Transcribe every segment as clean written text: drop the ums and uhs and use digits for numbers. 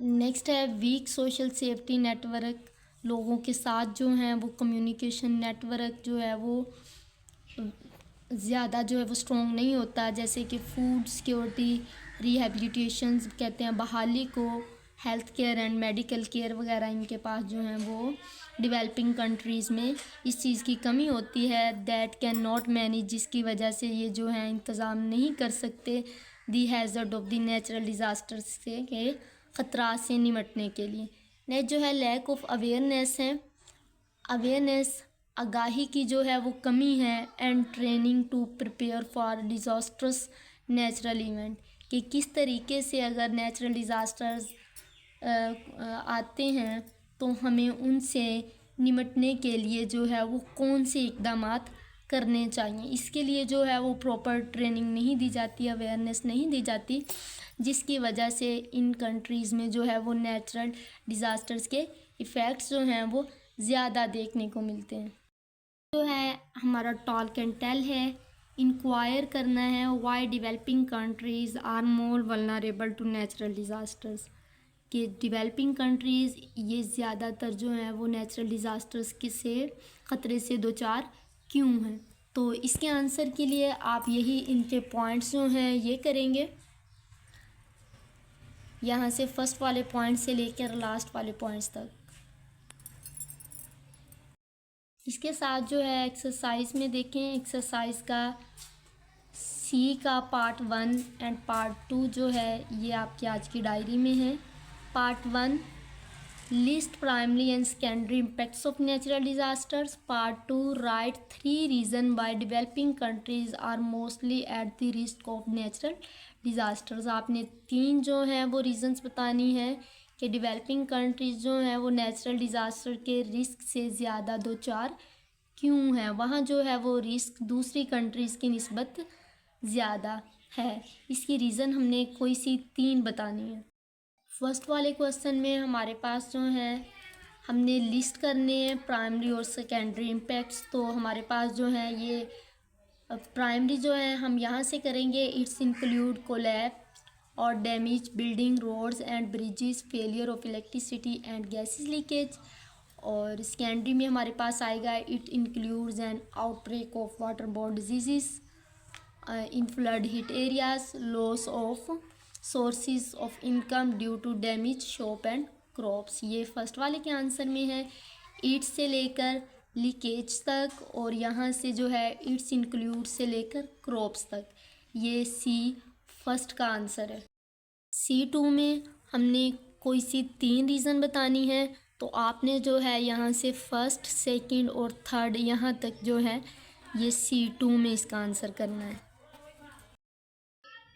Next है week social safety network. लोगों के साथ जो हैं वो कम्युनिकेशन नेटवर्क जो है वो ज़्यादा जो है वो स्ट्रॉन्ग नहीं होता, जैसे कि फूड सिक्योरिटी, रिहेबिलिटेशन कहते हैं बहाली को, health care and medical care वगैरह इनके पास जो हैं वो डेवलपिंग कंट्रीज़ में इस चीज़ की कमी होती है। दैट कैन नॉट मैनेज, जिसकी वजह से ये जो है इंतज़ाम नहीं कर सकते the hazard of the natural disaster से के ख़तरा से निमटने के लिए। नेक्स्ट जो है लैक ऑफ अवेयरनेस है। अवेयरनेस आगाही की जो है वो कमी है and training to prepare for disasters natural event, कि किस तरीके से अगर नेचुरल डिज़ास्टर्स आते हैं तो हमें उनसे निमटने के लिए जो है वो कौन से इकदामात करने चाहिए। इसके लिए जो है वो प्रॉपर ट्रेनिंग नहीं दी जाती, अवेयरनेस नहीं दी जाती, जिसकी वजह से इन कंट्रीज़ में जो है वो नेचुरल डिज़ास्टर्स के इफ़ेक्ट्स जो हैं वो ज़्यादा देखने को मिलते हैं। जो है हमारा टॉक एंड टेल है, इंक्वायर करना है why developing countries are more vulnerable to natural disasters, कि डेवलपिंग कंट्रीज़ ये ज़्यादातर जो है वो नेचुरल डिज़ास्टर्स के से ख़तरे से दो चार क्यों हैं। तो इसके आंसर के लिए आप यही इनके पॉइंट्स जो हैं ये करेंगे, यहाँ से फर्स्ट वाले पॉइंट से लेकर लास्ट वाले पॉइंट्स तक। इसके साथ जो है एक्सरसाइज में देखें, एक्सरसाइज का सी का पार्ट 1 एंड पार्ट 2 जो है ये आपकी आज की डायरी में है। Part 1 list primary and secondary impacts of natural disasters. Part 2 write 3 reason why developing countries are mostly at the risk of natural disasters. आपने 3 जो हैं वो रीज़न्स बतानी है कि डेवलपिंग कंट्रीज़ जो हैं वो नेचुरल डिज़ास्टर के रिस्क से ज़्यादा दो चार क्यों हैं, वहाँ जो है वो रिस्क दूसरी कंट्रीज़ की निस्बत ज़्यादा है। इसकी रीज़न हमने कोई सी 3 बतानी है। फर्स्ट वाले क्वेश्चन में हमारे पास जो है हमने लिस्ट करने हैं प्राइमरी और सेकेंडरी इम्पैक्ट्स। तो हमारे पास जो है ये प्राइमरी जो है हम यहाँ से करेंगे, इट्स इंक्लूड कोलैप्स और damage building, roads and bridges, failure of electricity and gases leakage. और सेकेंडरी में हमारे पास आएगा it includes an outbreak of water borne diseases in flood hit areas, loss of sources of income due to damage shop and crops. ये first वाले के answer में है, ईट्स से लेकर लीकेज तक, और यहाँ से जो है इट्स इंक्लूड से लेकर क्रॉप्स तक। ये सी फर्स्ट का आंसर है। C2 में हमने कोई सी 3 रीज़न बतानी है, तो आपने जो है यहाँ से फर्स्ट, सेकंड और थर्ड यहाँ तक जो है ये C2 में इसका आंसर करना है।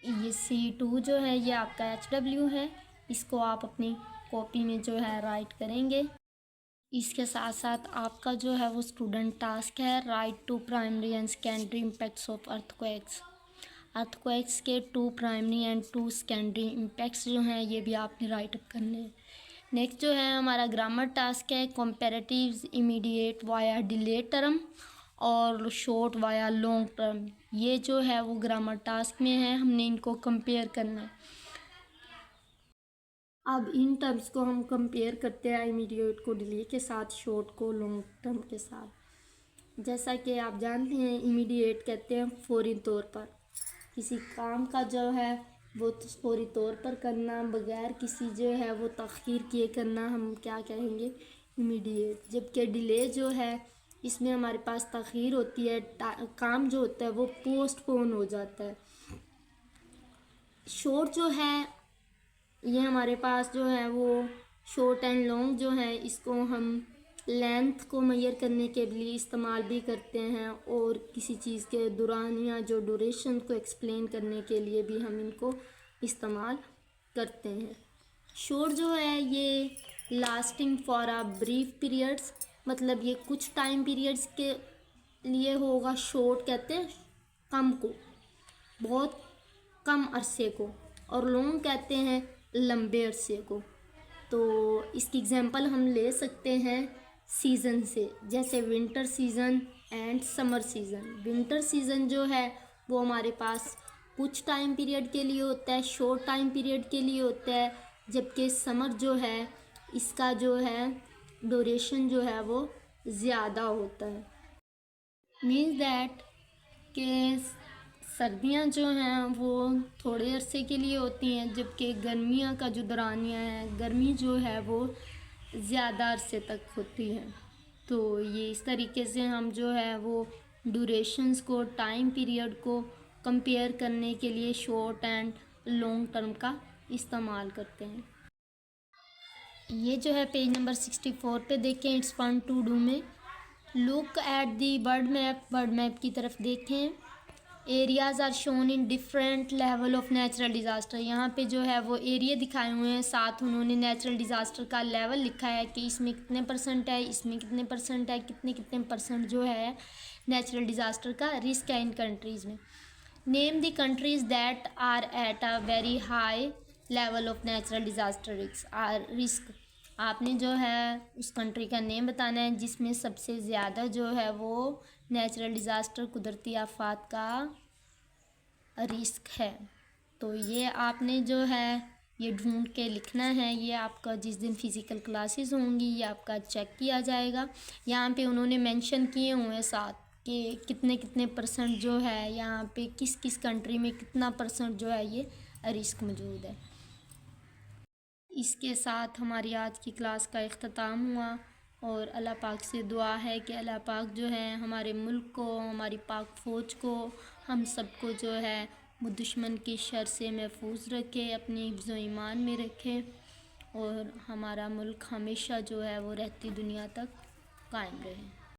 ये C2 जो है ये आपका HW है, इसको आप अपनी कॉपी में जो है राइट करेंगे। इसके साथ साथ आपका जो है वो स्टूडेंट टास्क है write to primary and secondary impacts of earthquakes. Earthquakes के 2 प्राइमरी एंड 2 सेकेंडरी इम्पैक्ट्स जो हैं ये भी आपने राइट अप करने हैं। नेक्स्ट जो है हमारा ग्रामर टास्क है comparatives, immediate via delay term और शॉर्ट वाया लॉन्ग टर्म। ये जो है वो ग्रामर टास्क में है, हमने इनको कंपेयर करना है। अब इन टर्म्स को हम कंपेयर करते हैं इमीडिएट को डिले के साथ, शॉर्ट को लॉन्ग टर्म के साथ। जैसा कि आप जानते हैं इमीडिएट कहते हैं फौरी तौर पर, किसी काम का जो है वो फौरी तौर पर करना, बगैर किसी जो है वो तख़ीर किए करना, हम क्या कहेंगे इमीडिएट। जबकि डिले जो है इसमें हमारे पास तख़ीर होती है, काम जो होता है वो पोस्टपोन हो जाता है। शॉर्ट जो है ये हमारे पास जो है वो शॉर्ट एंड लॉन्ग जो है इसको हम लेंथ को मेजर करने के लिए इस्तेमाल भी करते हैं, और किसी चीज़ के दौरान या जो ड्यूरेशन को एक्सप्लेन करने के लिए भी हम इनको इस्तेमाल करते हैं। शॉर्ट जो है ये lasting for a brief periods, मतलब ये कुछ टाइम पीरियड्स के लिए होगा। शॉर्ट कहते हैं कम को, बहुत कम अरसे को, और लॉन्ग कहते हैं लंबे अरसे को। तो इसकी एग्जांपल हम ले सकते हैं सीज़न से, जैसे winter season and summer season. Winter season जो है वो हमारे पास कुछ टाइम पीरियड के लिए होता है, शॉर्ट टाइम पीरियड के लिए होता है, जबकि समर जो है इसका जो है ड्यूरेशन जो है वो ज़्यादा होता है। मीन्स दैट कि सर्दियाँ जो हैं वो थोड़े अरसे के लिए होती हैं, जबकि गर्मियाँ का जो दौरानिया है, गर्मी जो है वो ज़्यादा अरसे तक होती है। तो ये इस तरीके से हम जो है वो ड्यूरेशंस को, टाइम पीरियड को कंपेयर करने के लिए शॉर्ट एंड लॉन्ग टर्म का इस्तेमाल करते हैं। ये जो है पेज नंबर 64 पे देखें, इट्स फन टू डू में look at the bird map की तरफ देखें। Areas are shown in different level of natural disaster. यहाँ पे जो है वो एरिया दिखाए हुए हैं, साथ उन्होंने नेचुरल डिज़ास्टर का लेवल लिखा है कि इसमें कितने परसेंट है, इसमें कितने परसेंट है, कितने कितने परसेंट जो है नेचुरल डिज़ास्टर का रिस्क है इन कंट्रीज़ में। Name the countries that are at a very high level of natural disaster risk. आपने जो है उस कंट्री का नेम बताना है जिसमें सबसे ज़्यादा जो है वो नेचुरल डिज़ास्टर, कुदरती आफात का रिस्क है। तो ये आपने जो है ये ढूंढ के लिखना है। ये आपका जिस दिन फ़िज़िकल क्लासेस होंगी ये आपका चेक किया जाएगा। यहाँ पे उन्होंने मेंशन किए हुए हैं साथ कि कितने कितने परसेंट जो है यहाँ पे किस किस कंट्री में कितना परसेंट जो है ये रिस्क मौजूद है। इसके साथ हमारी आज की क्लास का इख्तिताम हुआ और अल्लाह पाक से दुआ है कि अल्लाह पाक जो है हमारे मुल्क को, हमारी पाक फ़ौज को, हम सबको जो है वो दुश्मन की शर से महफूज रखे, अपनी हिफ्ज़ व ईमान में रखे और हमारा मुल्क हमेशा जो है वो रहती दुनिया तक कायम रहे।